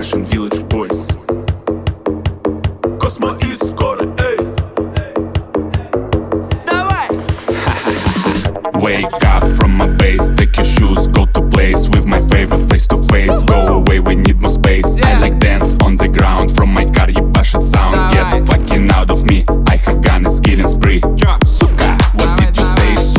Russian village boys. Космо и скоро, эй. Давай! Wake up from my base, take your shoes, go to place with my favorite face to face.